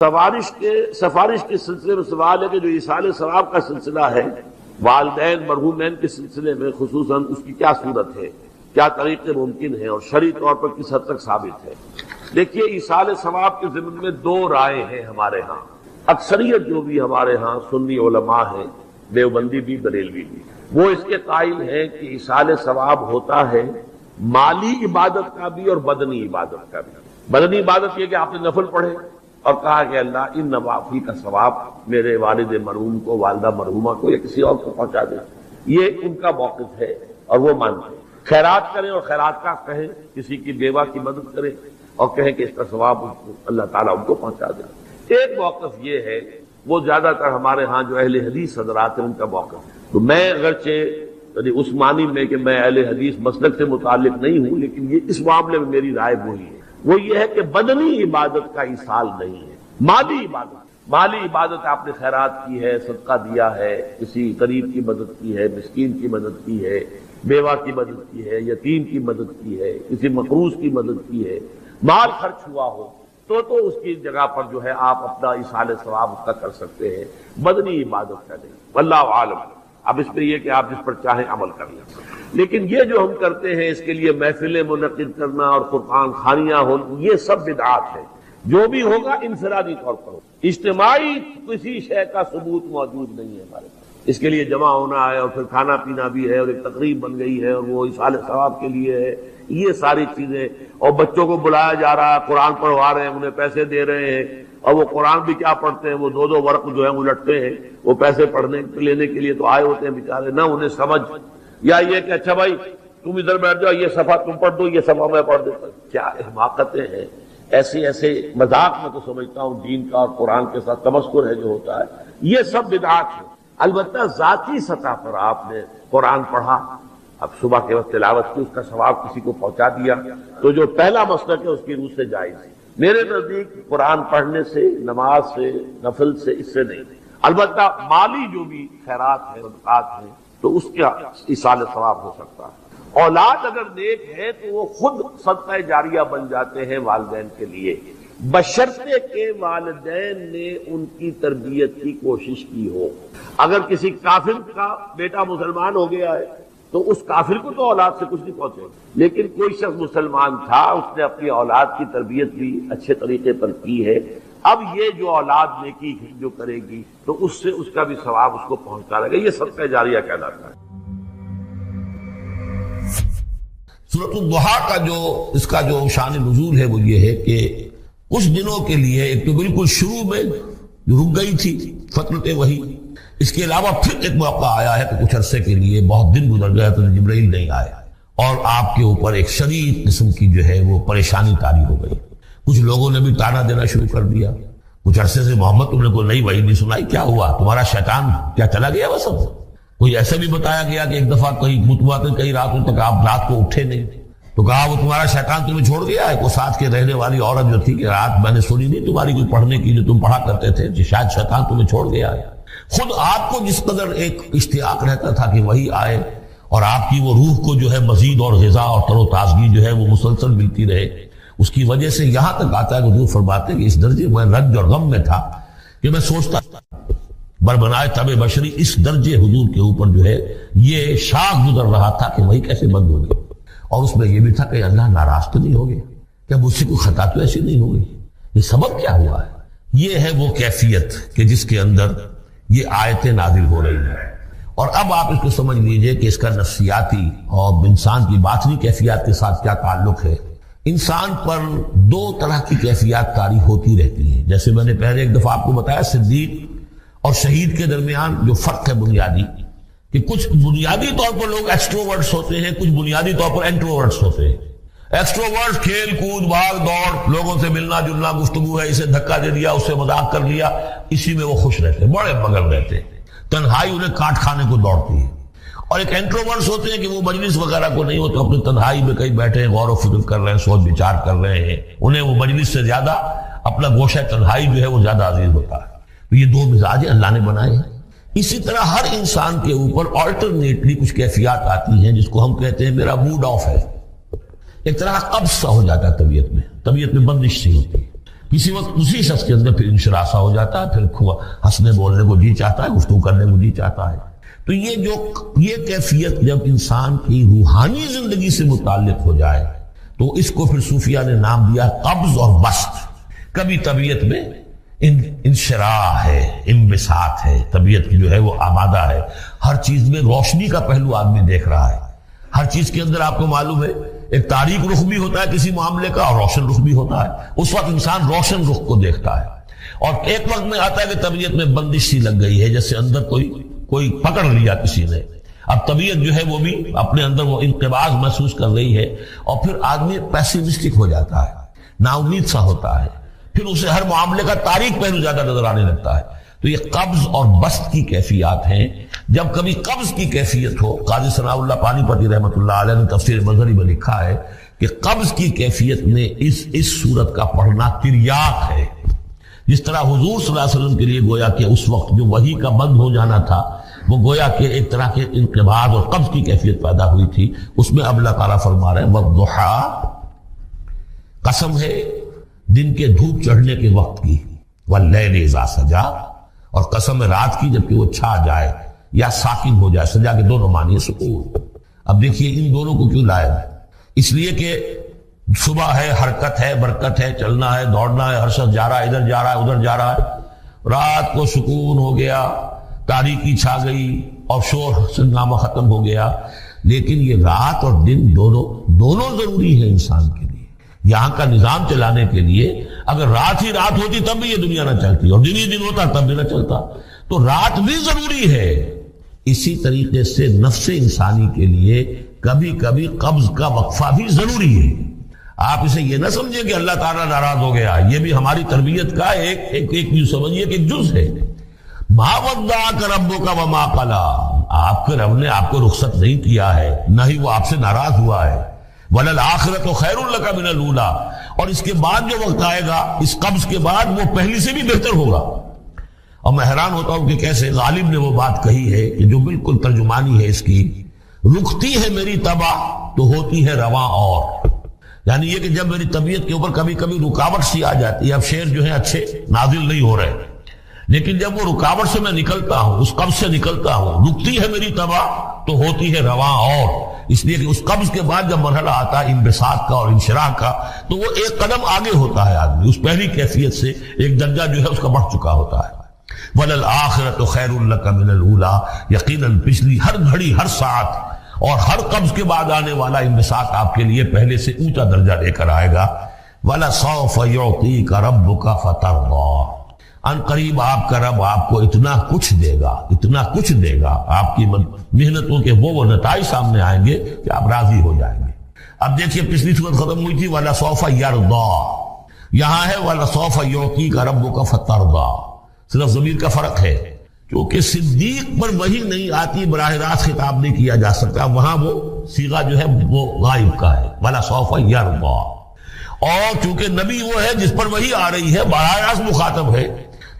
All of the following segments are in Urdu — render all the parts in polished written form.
سفارش کے سلسلے میں سوال ہے کہ جو ایصال ثواب کا سلسلہ ہے والدین مرحومین کے سلسلے میں خصوصاً اس کی کیا صورت ہے، کیا طریقے ممکن ہیں اور شرعی طور پر کس حد تک ثابت ہے۔ دیکھیے، ایصال ثواب کے ضمن میں دو رائے ہیں ہمارے ہاں۔ اکثریت جو بھی ہمارے ہاں سنی علماء ہیں، دیوبندی بھی بریلوی بھی، وہ اس کے قائل ہیں کہ ایصال ثواب ہوتا ہے مالی عبادت کا بھی اور بدنی عبادت کا بھی۔ بدنی عبادت یہ کہ آپ نے نفل پڑھے اور کہا کہ اللہ ان نوافل کا ثواب میرے والد مرحوم کو، والدہ مرحومہ کو یا کسی اور کو پہنچا دیں، یہ ان کا موقف ہے اور وہ مانتے ہیں۔ خیرات کریں اور خیرات کا کہیں، کسی کی بیوہ کی مدد کریں اور کہیں کہ اس کا ثواب اللہ تعالیٰ ان کو پہنچا دے۔ ایک موقف یہ ہے، وہ زیادہ تر ہمارے ہاں جو اہل حدیث حضرات ہیں ان کا موقف ہے۔ تو میں اگرچہ اس معنی میں کہ میں اہل حدیث مسلک سے متعلق نہیں ہوں، لیکن یہ اس معاملے میں میری رائے وہی ہے، وہ یہ ہے کہ بدنی عبادت کا ایصال نہیں ہے، مالی عبادت آپ نے خیرات کی ہے، صدقہ دیا ہے، کسی غریب کی مدد کی ہے، مسکین کی مدد کی ہے، بیوہ کی مدد کی ہے، یتیم کی مدد کی ہے، کسی مقروض کی مدد کی ہے، مال خرچ ہوا ہو تو اس کی جگہ پر جو ہے آپ اپنا ایصال ثواب اس کا کر سکتے ہیں، بدنی عبادت کا نہیں۔ واللہ عالم۔ اب اس پہ یہ کہ آپ جس پر چاہیں عمل کر لیں، لیکن یہ جو ہم کرتے ہیں اس کے لیے محفلیں منعقد کرنا اور قرآن خوانیاں ہو، یہ سب بدعات ہے۔ جو بھی ہوگا انفرادی طور پر، اجتماعی کسی شے کا ثبوت موجود نہیں ہے ہمارے پاس۔ اس کے لیے جمع ہونا ہے اور پھر کھانا پینا بھی ہے اور ایک تقریب بن گئی ہے اور وہ ایصال ثواب کے لیے ہے، یہ ساری چیزیں، اور بچوں کو بلایا جا رہا ہے، قرآن پڑھوا رہے ہیں، انہیں پیسے دے رہے ہیں، اور وہ قرآن بھی کیا پڑھتے ہیں، وہ دو ورق جو ہے الٹتے ہیں، وہ پیسے پڑھنے لینے کے لیے تو آئے ہوتے ہیں بیچارے، نہ انہیں سمجھ، یا یہ کہ اچھا بھائی تم ادھر بیٹھ جاؤ، یہ صفحہ تم پڑھ دو، یہ صفحہ میں پڑھ دیتا ہوں۔ کیا حماقتیں ہیں! ایسے مذاق میں تو سمجھتا ہوں دین کا اور قرآن کے ساتھ تمسخر ہے جو ہوتا ہے، یہ سب بدعات ہے۔ البتہ ذاتی سطح پر آپ نے قرآن پڑھا، اب صبح کے وقت تلاوت کی، اس کا ثواب کسی کو پہنچا دیا، تو جو پہلا مسلک ہے اس کی روح سے جائز ہے۔ میرے نزدیک قرآن پڑھنے سے، نماز سے، نفل سے، اس سے نہیں۔ البتہ مالی جو بھی خیرات ہے، صدقات ہیں، تو اس کا ایصال ثواب ہو سکتا ہے۔ اولاد اگر نیک ہے تو وہ خود صدقہ جاریہ بن جاتے ہیں والدین کے لیے، بشرطے کہ والدین نے ان کی تربیت کی کوشش کی ہو۔ اگر کسی کافر کا بیٹا مسلمان ہو گیا ہے تو اس کافر کو تو اولاد سے کچھ نہیں پہنچے، لیکن کوئی شخص مسلمان تھا، اس نے اپنی اولاد کی تربیت بھی اچھے طریقے پر کی ہے، اب یہ جو اولاد نیکی جو کرے گی تو اس سے اس کا بھی ثواب اس کو پہنچتا رہے گا، یہ صدقہ جاریہ کہلاتا ہے۔ سورۃ الضحیٰ کا اس کا جو شان نزول ہے وہ یہ ہے کہ کچھ دنوں کے لیے ایک تو بالکل شروع میں رک گئی تھی فترت وحی، اس کے علاوہ پھر ایک موقع آیا ہے کہ کچھ عرصے کے لیے بہت دن گزر گیا تو جبرائیل نہیں آئے اور آپ کے اوپر ایک شدید قسم کی جو ہے وہ پریشانی طاری ہو گئی۔ کچھ لوگوں نے بھی طعنہ دینا شروع کر دیا، کچھ عرصے سے محمد تم نے کوئی نئی وحی نہیں سنائی، کیا ہوا تمہارا شیطان کیا چلا گیا بس؟ کوئی ایسا بھی بتایا گیا کہ ایک دفعہ کئی راتوں تک آپ رات کو اٹھے نہیں، تو کہا وہ تمہارا شیطان تمہیں چھوڑ گیا ہے۔ وہ ساتھ کے رہنے والی عورت جو تھی کہ رات میں نے سنی نہیں تمہاری کوئی پڑھنے کی جو تم پڑھا کرتے تھے، کہ شاید شیطان تمہیں چھوڑ گیا ہے۔ خود آپ کو جس قدر ایک اشتیاق رہتا تھا کہ وہی آئے اور آپ کی وہ روح کو جو ہے مزید اور غذا اور تر و تازگی جو ہے وہ مسلسل ملتی رہے، اس کی وجہ سے یہاں تک آتا ہے کہ حضور فرماتے ہیں کہ اس درجے میں رنج اور غم میں تھا کہ میں سوچتا بربنائے طب بشری، اس درجے حضور کے اوپر جو ہے یہ شاخ گزر رہا تھا کہ وہی کیسے بند ہو گئی، اور اس میں یہ بھی تھا کہ اللہ ناراض تو نہیں ہو گیا، کیا مجھ سے کوئی خطا تو ایسی نہیں ہوگی، یہ سبب کیا ہوا ہے؟ یہ ہے وہ کیفیت کہ جس کے اندر یہ آیتیں نازل ہو رہی ہیں۔ اور اب آپ اس کو سمجھ لیجئے کہ اس کا نفسیاتی اور انسان کی باطنی کیفیات کے ساتھ کیا تعلق ہے۔ انسان پر دو طرح کی کیفیات طاری ہوتی رہتی ہیں، جیسے میں نے پہلے ایک دفعہ آپ کو بتایا صدیق اور شہید کے درمیان جو فرق ہے بنیادی، کہ کچھ بنیادی طور پر لوگ ایکسٹروورٹس ہوتے ہیں، کچھ بنیادی طور پر انٹروورٹس ہوتے ہیں۔ ایکسٹروورٹس کھیل کود بھاگ دوڑ، لوگوں سے ملنا جلنا، گفتگو ہے، اسے دھکا دے دیا، اس سے مذاق کر لیا، اسی میں وہ خوش رہتے ہیں، بڑے مگن رہتے ہیں، تنہائی انہیں کاٹ کھانے کو دوڑتی ہے۔ اور ایک انٹروورٹس ہوتے ہیں کہ وہ مجلس وغیرہ کو نہیں ہوتے، اپنی تنہائی میں کہیں بیٹھے ہیں، غور و فکر کر رہے ہیں، سوچ بچار کر رہے ہیں، انہیں وہ مجلس سے زیادہ اپنا گوشہ تنہائی جو ہے وہ زیادہ عزیز ہوتا ہے۔ تو یہ دو مزاج اللہ نے بنائے ہیں۔ اسی طرح ہر انسان کے اوپر آلٹرنیٹلی کچھ کیفیات آتی ہیں جس کو ہم کہتے ہیں میرا موڈ آف ہے، ایک طرح قبض سا ہو جاتا ہے طبیعت میں بندش سی ہوتی ہے۔ کسی وقت اسی شخص کے اندر پھر انشراح سا ہو جاتا ہے، پھر ہنسنے بولنے کو جی چاہتا ہے، گفتگو کرنے کو جی چاہتا ہے۔ تو یہ کیفیت جب انسان کی روحانی زندگی سے متعلق ہو جائے تو اس کو پھر صوفیہ نے نام دیا قبض اور بسط۔ کبھی طبیعت میں انشراح ہے، انبساط ہے، طبیعت کی جو ہے وہ آمادہ ہے، ہر چیز میں روشنی کا پہلو آدمی دیکھ رہا ہے، ہر چیز کے اندر آپ کو معلوم ہے ایک تاریک رخ بھی ہوتا ہے کسی معاملے کا اور روشن رخ بھی ہوتا ہے، اس وقت انسان روشن رخ کو دیکھتا ہے۔ اور ایک وقت میں آتا ہے کہ طبیعت میں بندش سی لگ گئی ہے، جیسے اندر کوئی پکڑ لیا کسی نے، اب طبیعت جو ہے وہ بھی اپنے اندر وہ انقباض محسوس کر رہی ہے، اور پھر آدمی پیسیمسٹک ہو جاتا ہے، نا امید سا ہوتا ہے، پھر اسے ہر معاملے کا تاریک پہلو زیادہ نظر آنے لگتا ہے۔ تو یہ قبض اور بسط کی کیفیات ہیں۔ جب کبھی قبض کی کیفیت ہو، قاضی ثناء اللہ پانی پتی رحمۃ اللہ علیہ نے تفسیر مظہری میں لکھا ہے کہ قبض کی کیفیت میں اس صورت کا پڑھنا تریاق ہے، جس طرح حضور صلی اللہ علیہ وسلم کے لیے گویا کہ اس وقت جو وحی کا بند ہو جانا تھا وہ گویا کہ ایک طرح کے انقباض اور قبض کی کیفیت پیدا ہوئی تھی، اس میں اب اللہ تعالیٰ فرما رہے ہیں والضحیٰ، قسم ہے دن کے دھوپ چڑھنے کے وقت کی، واللیل اذا سجا، اور قسم ہے رات کی جبکہ وہ چھا جائے یا ساکن ہو جائے، سجا کے دونوں معنی سکون۔ اب دیکھیے ان دونوں کو کیوں لایا؟ اس لیے کہ صبح ہے، حرکت ہے، برکت ہے، چلنا ہے، دوڑنا ہے، ہر شخص جا رہا ہے، ادھر جا رہا ہے، ادھر جا رہا ہے، رات کو سکون ہو گیا، تاریکی چھا گئی اور شور سنگامہ ختم ہو گیا۔ لیکن یہ رات اور دن دونوں ضروری ہے انسان کے لیے، یہاں کا نظام چلانے کے لیے۔ اگر رات ہی رات ہوتی تب بھی یہ دنیا نہ چلتی، اور دن ہی دن ہوتا تب بھی نہ چلتا، تو رات بھی ضروری ہے۔ اسی طریقے سے نفس انسانی کے لیے کبھی کبھی قبض کا وقفہ بھی ضروری ہے۔ آپ اسے یہ نہ سمجھیں کہ اللہ تعالیٰ ناراض ہو گیا، یہ بھی ہماری تربیت کا ایک یوں سمجھیے کہ ایک جز ہے۔ ما ودعک ربک وما قلی، آپ کے رب نے آپ کو رخصت نہیں کیا ہے، نہ ہی وہ آپ سے ناراض ہوا ہے۔ وَلَلْآخِرَةُ خَيْرٌ لَكَ مِنَ الْأُولَىٰ، اور اس کے بعد جو وقت آئے گا اس قبض کے بعد وہ پہلی سے بھی بہتر ہوگا۔ اور میں حیران ہوتا ہوں کہ کیسے غالب نے وہ بات کہی ہے کہ جو بالکل ترجمانی ہے اس کی، رکتی ہے میری طبع تو ہوتی ہے رواں اور، یعنی یہ کہ جب میری طبیعت کے اوپر کبھی کبھی رکاوٹ سی آ جاتی ہے، اب شعر جو ہے اچھے نازل نہیں ہو رہے، لیکن جب وہ رکاوٹ سے میں نکلتا ہوں، اس قبض سے نکلتا ہوں، رکتی ہے میری طبع تو ہوتی ہے رواں اور، اس لیے کہ اس قبض کے بعد جب مرحلہ آتا ہے انبساط کا اور انشراح کا تو وہ ایک قدم آگے ہوتا ہے، آدمی اس پہلی کیفیت سے ایک درجہ جو ہے اس کا بڑھ چکا ہوتا ہے۔ وَلَلْآخِرَةُ خَيْرٌ لَكَ مِنَ الْأُولَىٰ، یقیناً پچھلی ہر گھڑی، ہر ساعت اور ہر قبض کے بعد آنے والا انبساط آپ کے لیے پہلے سے اونچا درجہ لے کر آئے گا۔ وَلَسَوْفَ يُعْطِيكَ رَبُّكَ فَتَرْضَىٰ، ان قریب آپ کا رب آپ کو اتنا کچھ دے گا، اتنا کچھ دے گا، آپ کی محنتوں کے وہ نتائج سامنے آئیں گے کہ آپ راضی ہو جائیں گے۔ اب دیکھیے پچھلی صورت ختم ہوئی تھی وَلَسَوْفَ يَرْضَىٰ، یہاں ہے وَلَسَوْفَ يُعْطِيكَ رَبُّكَ فَتَرْضَىٰ، صرف ضمیر کا فرق ہے، کیونکہ صدیق پر وحی نہیں آتی، براہ راست خطاب نہیں کیا جا سکتا، وہاں وہ صیغہ جو ہے وہ غائب کا ہے، وَلَسَوْفَ يَرْضَىٰ، اور چونکہ نبی وہ ہے جس پر وحی آ رہی ہے، براہ راست مخاطب ہے،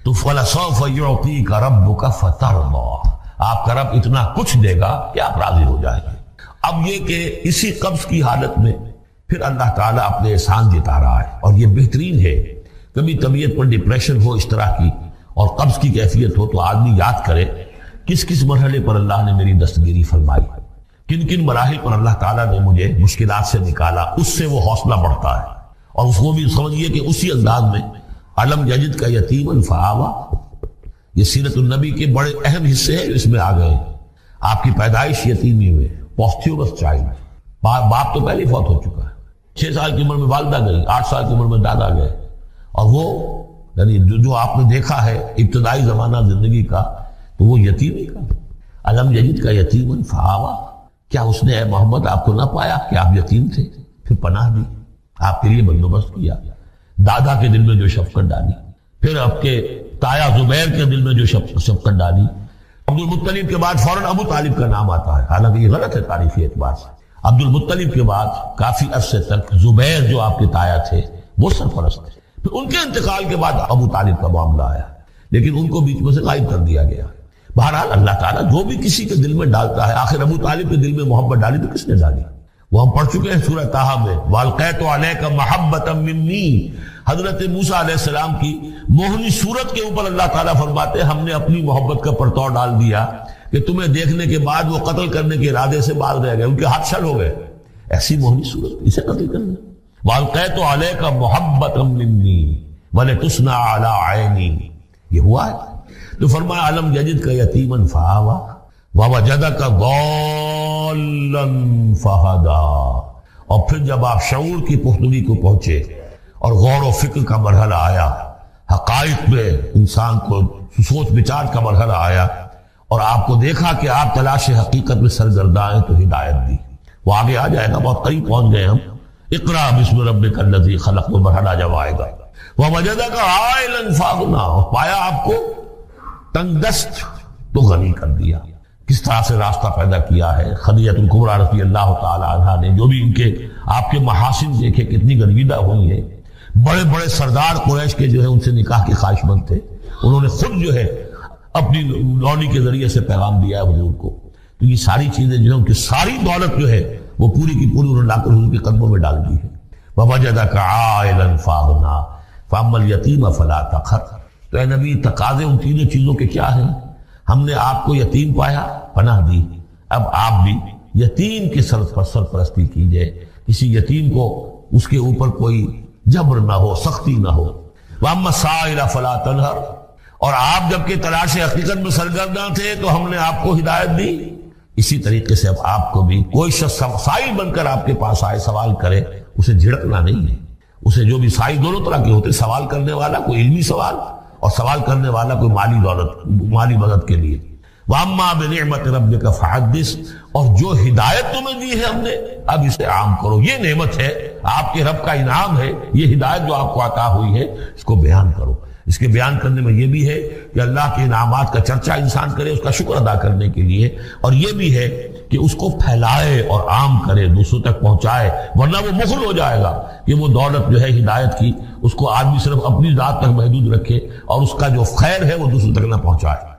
تو فَلَسَوْفَ يُعْطِيكَ رَبُّكَ فَتَرْضَىٰ، آپ کا رب اتنا کچھ دے گا کہ آپ راضی ہو جائیں گے۔ اب یہ کہ اسی قبض کی حالت میں پھر اللہ تعالیٰ اپنے احسان جتا رہا ہے، اور یہ بہترین ہے۔ کبھی طبیعت پر ڈپریشن ہو اس طرح کی اور قبض کی کیفیت ہو تو آدمی یاد کرے کس کس مرحلے پر اللہ نے میری دستگیری فرمائی، کن کن مراحل پر اللہ تعالیٰ نے مجھے مشکلات سے نکالا، اس سے وہ حوصلہ بڑھتا ہے۔ اور اس کو بھی سمجھیے کہ اسی انداز میں علم یجد کا یتیماً فآویٰ، یہ سیرت النبی کے بڑے اہم حصے ہیں اس میں آ گئے۔ آپ کی پیدائش یتیمی ہوئے، پوسٹیورس چائلڈ، باپ تو پہلے فوت ہو چکا ہے، 6 سال کی عمر میں والدہ گئی، 8 سال کی عمر میں دادا گئے، اور وہ یعنی جو آپ نے دیکھا ہے ابتدائی زمانہ زندگی کا تو وہ یتیمی کا، علم یجد کا یتیماً فآویٰ، کیا اس نے اے محمد آپ کو نہ پایا کہ آپ یتیم تھے، پھر پناہ دی، آپ کے لیے بندوبست کیا، دادا کے دل میں جو شفقت ڈالی، پھر آپ کے تایا زبیر کے دل میں جو شفقت ڈالی۔ عبد المطلب کے بعد فوراً ابو طالب کا نام آتا ہے، حالانکہ یہ غلط ہے تاریخی اعتبار سے۔ عبد المطلب کے بعد کافی عرصے تک زبیر جو آپ کے تایا تھے وہ سرپرست تھے، پھر ان کے انتقال کے بعد ابو طالب کا معاملہ آیا، لیکن ان کو بیچ میں سے غائب کر دیا گیا۔ بہرحال اللہ تعالیٰ جو بھی کسی کے دل میں ڈالتا ہے، آخر ابو طالب کے دل میں محبت ڈالی تو کس نے ڈالی؟ وہ ہم پڑھ چکے ہیں سورہ طٰہٰ میں، وَأَلْقَيْتُ عَلَيْكَ مَحَبَّةً مِّنِّي، حضرت موسیٰ علیہ السلام کی موہنی صورت کے اوپر اللہ تعالیٰ فرماتے ہم نے اپنی محبت کا پرتو ڈال دیا کہ تمہیں دیکھنے کے بعد وہ قتل کرنے کے ارادے سے باز رہ گئے، ان کے ہاتھ شل ہو گئے، ایسی موہنی صورت، اسے قتل کرنا۔ وَأَلْقَيْتُ عَلَيْكَ مُحَبَّةً مِّنِّي وَلِتُصْنَعَ عَلَىٰ عَيْنِي، یہ ہوا ہے۔ تو فرمایا أَلَمْ يَجِدْكَ يَتِيمًا فَآوَىٰ وَوَجَدَكَ ضَالًّا فَهَدَىٰ، اور پھر جب آپ شعور کی پختگی کو پہنچے اور غور و فکر کا مرحلہ آیا، حقائق میں انسان کو سوچ بچار کا مرحلہ آیا اور آپ کو دیکھا کہ آپ تلاش حقیقت میں سرگرداں ہیں تو ہدایت دی۔ وہ آگے آ جائے گا، بہت قریب پہنچ گئے ہم۔ اقرأ بسم ربک الذی خلق، وہ مرحلہ جب آئے گا۔ ووجدک عائلا فاغنی، اور پایا آپ کو تنگ دست تو غنی کر دیا۔ کس طرح سے راستہ پیدا کیا ہے خدیجہ الکبریٰ رضی اللہ تعالی عنہا نے، جو بھی ان کے آپ کے محاسن دیکھے کتنی گرویدہ ہوئی ہیں۔ بڑے بڑے سردار قریش کے جو ہے ان سے نکاح کے خواہش مند تھے، انہوں نے خود جو ہے اپنی لونی کے ذریعے سے پیغام دیا ہے حضور کو۔ تو یہ ساری چیزیں جو ہے ان کی ساری دولت جو ہے وہ پوری کی پوری انہوں نے لا کر حضور کے قدموں میں ڈال دی ہے۔ وَوَجَدَكَ عَائِلًا فَأَغْنَىٰ فَأَمَّا الْيَتِيمَ فَلَا تَقْهَرْ، تو اے نبی تقاضے ان تینوں چیزوں کے کیا ہیں؟ ہم نے آپ کو یتیم پایا، پناہ دی، اب آپ بھی یتیم کی سرپرستی کیجئے، کسی یتیم کو اس کے اوپر کوئی جبر نہ ہو، سختی نہ ہو۔ وَأَمَّا السَّائِلَ فَلَا تَنْهَرْ، اور آپ جبکہ تلاش حقیقت میں سرگرداں تھے تو ہم نے آپ کو ہدایت دی، اسی طریقے سے اب آپ کو بھی کوئی شخص سائل بن کر آپ کے پاس آئے سوال کرے، اسے جھڑکنا نہیں ہے۔ اسے جو بھی سائل دونوں طرح کے ہوتے، سوال کرنے والا کوئی علمی سوال اور سوال کرنے والا کوئی مالی دولت، مالی مدد کے لیے۔ وَأَمَّا بِنِعْمَةِ رَبِّكَ فَحَدِّثْ، اور جو ہدایت تمہیں دی ہے ہم نے اب اسے عام کرو، یہ نعمت ہے، آپ کے رب کا انعام ہے، یہ ہدایت جو آپ کو عطا ہوئی ہے اس کو بیان کرو۔ اس کے بیان کرنے میں یہ بھی ہے کہ اللہ کے انعامات کا چرچا انسان کرے اس کا شکر ادا کرنے کے لیے، اور یہ بھی ہے کہ اس کو پھیلائے اور عام کرے، دوسروں تک پہنچائے، ورنہ وہ مغل ہو جائے گا کہ وہ دولت جو ہے ہدایت کی اس کو آدمی صرف اپنی ذات تک محدود رکھے اور اس کا جو خیر ہے وہ دوسروں تک نہ پہنچائے۔